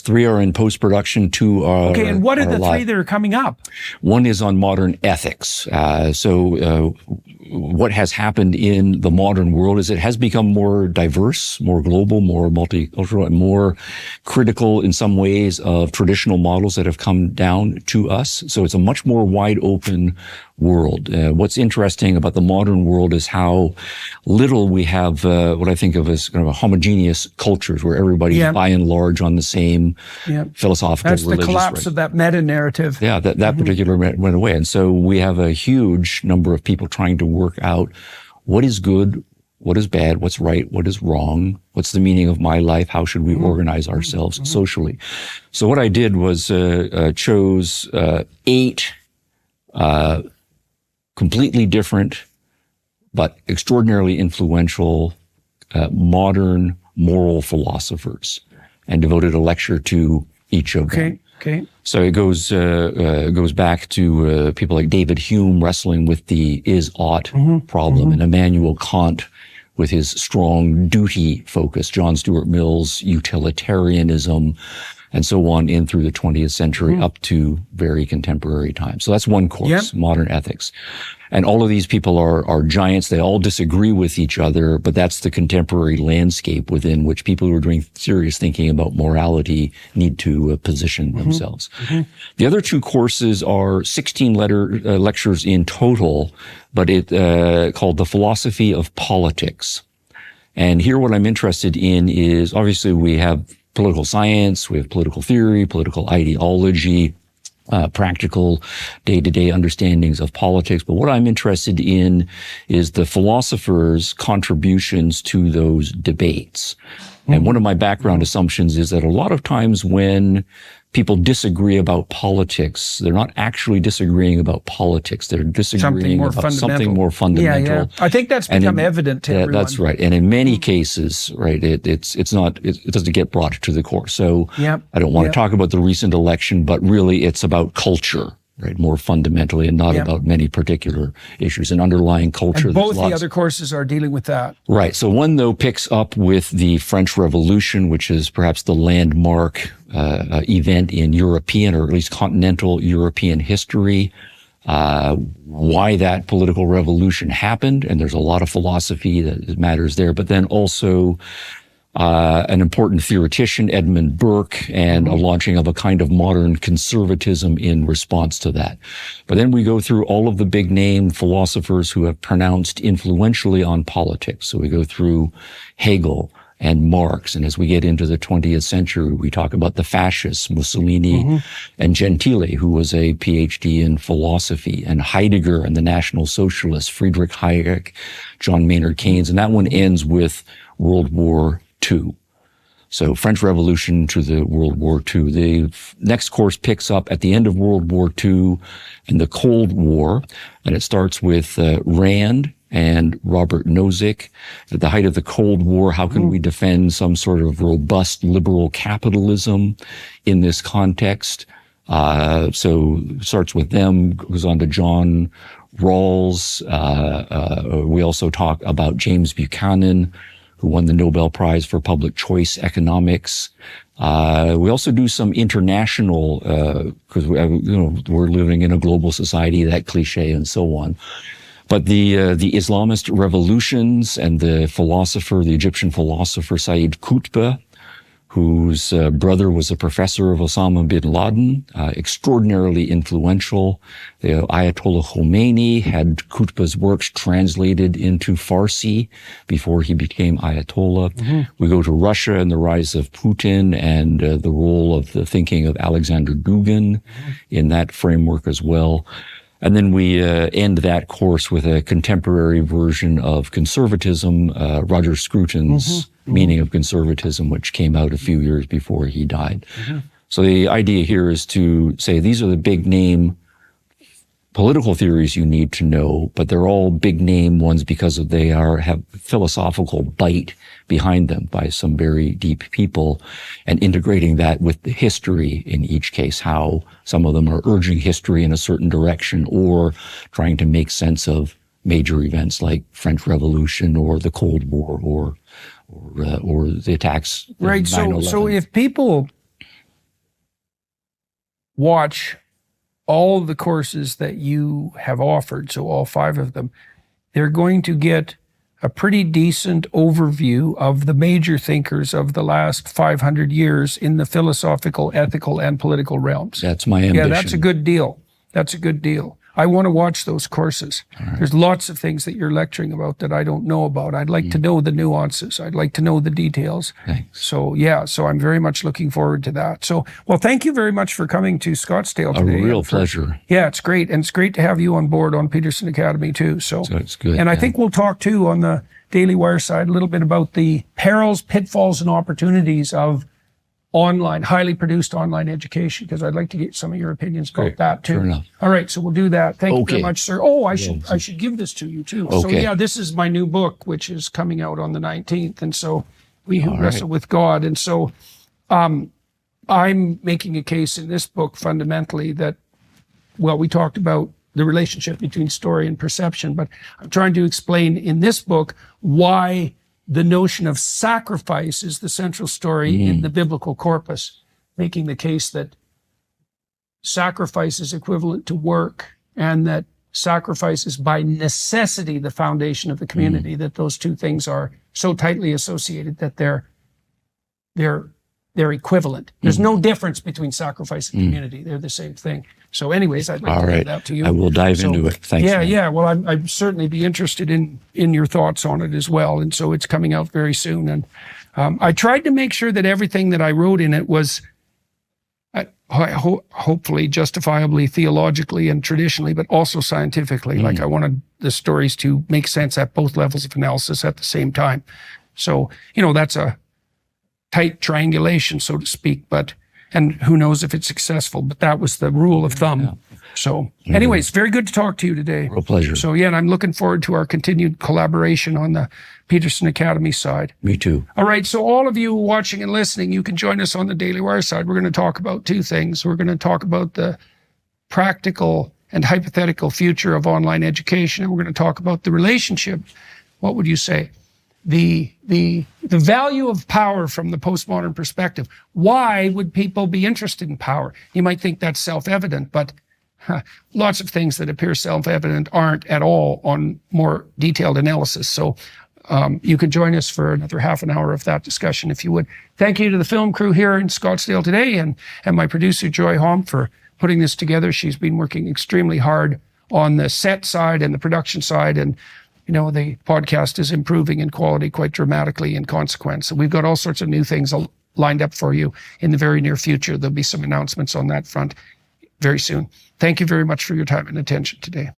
Yes, 3 are in post-production, 2 are Okay, and what are the live. 3 that are coming up? One is on modern ethics. What has happened in the modern world is it has become more diverse, more global, more multicultural, and more critical in some ways of traditional models that have come down to us. So it's a much more wide open world. What's interesting about the modern world is how little we have what I think of as kind of a homogeneous cultures where everybody's by and large on the same philosophical, That's religious the collapse of that meta-narrative. Yeah, that particular went away. And so we have a huge number of people trying to work out what is good, what is bad, what's right, what is wrong, what's the meaning of my life, how should we organize ourselves socially. So what I did was chose 8 completely different but extraordinarily influential modern moral philosophers and devoted a lecture to each of them. Okay. So it goes back to people like David Hume wrestling with the is-ought problem, and Immanuel Kant with his strong duty focus, John Stuart Mill's utilitarianism, and so on in through the 20th century up to very contemporary times. So that's one course, modern ethics. And all of these people are giants. They all disagree with each other, but that's the contemporary landscape within which people who are doing serious thinking about morality need to position themselves. The other 2 courses are 16 lectures in total, but called The Philosophy of Politics. And here what I'm interested in is, obviously we have political science, we have political theory, political ideology, practical day-to-day understandings of politics. But what I'm interested in is the philosophers' contributions to those debates. And one of my background assumptions is that a lot of times when people disagree about politics, they're not actually disagreeing about politics. They're disagreeing about something more fundamental. Yeah. I think that's become evident to everyone. That's right. And in many cases, right, it doesn't get brought to the core. So I don't want to talk about the recent election, but really it's about culture, right, more fundamentally, and not about many particular issues, and underlying culture. And both the other courses are dealing with that. Right. So one, though, picks up with the French Revolution, which is perhaps the landmark event in European, or at least continental European history, why that political revolution happened. And there's a lot of philosophy that matters there, but then also an important theoretician, Edmund Burke, and a launching of a kind of modern conservatism in response to that. But then we go through all of the big name philosophers who have pronounced influentially on politics. So we go through Hegel and Marx. And as we get into the 20th century, we talk about the fascists, Mussolini and Gentile, who was a PhD in philosophy, and Heidegger and the National Socialists, Friedrich Hayek, John Maynard Keynes. And that one ends with World War II. So French Revolution to the World War II. The next course picks up at the end of World War II and the Cold War, and it starts with Rand and Robert Nozick. At the height of the Cold War, how can we defend some sort of robust liberal capitalism in this context? So it starts with them, goes on to John Rawls. We also talk about James Buchanan, who won the Nobel Prize for Public Choice Economics. We also do some international, because we're living in a global society, that cliche and so on. But the Islamist revolutions and the Egyptian philosopher Sayyid Qutb, whose brother was a professor of Osama bin Laden, extraordinarily influential. The Ayatollah Khomeini had Qutb's works translated into Farsi before he became Ayatollah. We go to Russia and the rise of Putin and the role of the thinking of Alexander Dugin in that framework as well. And then we end that course with a contemporary version of conservatism, Roger Scruton's Meaning of Conservatism, which came out a few years before he died. So the idea here is to say these are the big name political theories you need to know, but they're all big name ones because they have philosophical bite behind them by some very deep people, and integrating that with the history in each case, how some of them are urging history in a certain direction or trying to make sense of major events like French Revolution or the Cold War or the attacks. Right. So if people watch all the courses that you have offered, so all 5 of them, they're going to get a pretty decent overview of the major thinkers of the last 500 years in the philosophical, ethical, and political realms. That's my ambition. Yeah, that's a good deal. That's a good deal. I want to watch those courses. Right. There's lots of things that you're lecturing about that I don't know about. I'd like to know the nuances. I'd like to know the details. Thanks. So I'm very much looking forward to that. So, well, thank you very much for coming to Scottsdale today. A real pleasure. Yeah, it's great. And it's great to have you on board on Peterson Academy too. So it's good. And I think we'll talk too on the Daily Wire side a little bit about the perils, pitfalls, and opportunities of online, highly produced online education, because I'd like to get some of your opinions about that too. Sure enough. All right, so we'll do that. Thank you very much, sir. Oh, I should give this to you too. So yeah, this is my new book, which is coming out on the 19th. And so We Who Wrestle with God. And so I'm making a case in this book fundamentally that, well, we talked about the relationship between story and perception, but I'm trying to explain in this book why the notion of sacrifice is the central story in the biblical corpus, making the case that sacrifice is equivalent to work, and that sacrifice is by necessity the foundation of the community, that those two things are so tightly associated that they're equivalent. There's no difference between sacrifice and community. They're the same thing. So anyways, I'd like to give that to you. I will dive into it. Thanks. Yeah. Well, I'd certainly be interested in your thoughts on it as well. And so it's coming out very soon. And I tried to make sure that everything that I wrote in it was hopefully justifiably, theologically, and traditionally, but also scientifically. Like I wanted the stories to make sense at both levels of analysis at the same time. So, that's a tight triangulation, so to speak, and who knows if it's successful, but that was the rule of thumb. Yeah. So anyways, very good to talk to you today. Real pleasure. So and I'm looking forward to our continued collaboration on the Peterson Academy side. Me too. All right, so all of you watching and listening, you can join us on the Daily Wire side. We're going to talk about 2 things. We're going to talk about the practical and hypothetical future of online education, and we're going to talk about the relationship, what would you say, the value of power from the postmodern perspective. Why would people be interested in power? You might think that's self-evident, but lots of things that appear self-evident aren't at all on more detailed analysis. So you could join us for another half an hour of that discussion if you would. Thank you to the film crew here in Scottsdale today, and my producer Joy Holm for putting this together. She's been working extremely hard on the set side and the production side, and the podcast is improving in quality quite dramatically in consequence. So we've got all sorts of new things lined up for you in the very near future. There'll be some announcements on that front very soon. Thank you very much for your time and attention today.